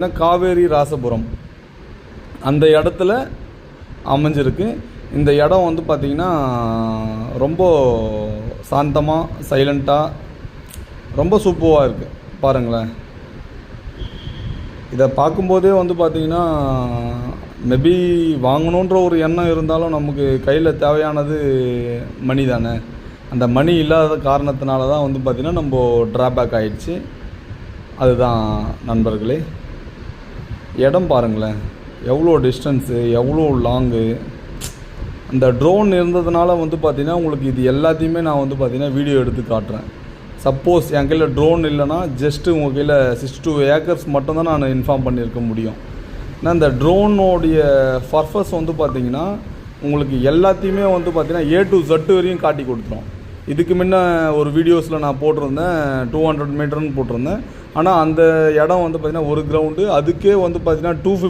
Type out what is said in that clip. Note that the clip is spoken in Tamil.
காவேரி ராசபுரம் அந்த இடத்துல அமைஞ்சிருக்கு. இந்த இடம் வந்து பார்த்திங்கன்னா ரொம்ப சாந்தமாக சைலண்ட்டாக ரொம்ப சூப்பராக இருக்குது. பாருங்களேன், இதை பார்க்கும்போதே வந்து பார்த்திங்கன்னா மேபி வாங்கணுன்ற ஒரு எண்ணம் இருந்தாலும் நமக்கு கையில் தேவையானது மணி தானே. அந்த மணி இல்லாத காரணத்தினால தான் வந்து பார்த்திங்கன்னா நம்ம ட்ராபேக் ஆகிடுச்சு. அதுதான் நண்பர்களே. இடம் பாருங்களேன், எவ்வளோ டிஸ்டன்ஸு, எவ்வளோ லாங்கு. அந்த ட்ரோன் இருந்ததுனால வந்து பார்த்திங்கன்னா உங்களுக்கு இது எல்லாத்தையுமே நான் வந்து பார்த்திங்கன்னா வீடியோ எடுத்து காட்டுறேன். சப்போஸ் என் கையில் ட்ரோன் இல்லைனா ஜஸ்ட்டு உங்கள் கையில் 62 ஏக்கர்ஸ் மட்டும்தான் நான் இன்ஃபார்ம் பண்ணியிருக்க முடியும். ஏன்னா இந்த ட்ரோனோடைய பர்பஸ் வந்து பார்த்திங்கன்னா உங்களுக்கு எல்லாத்தையுமே வந்து பார்த்திங்கன்னா A to Z வரையும் காட்டி கொடுத்துரும். இதுக்கு முன்ன ஒரு வீடியோஸில் நான் போட்டிருந்தேன் 200 மீட்டர்னு போட்டிருந்தேன். ஆனால் அந்த இடம் வந்து பார்த்திங்கன்னா ஒரு கிரவுண்டு, அதுக்கே வந்து பார்த்திங்கன்னா 250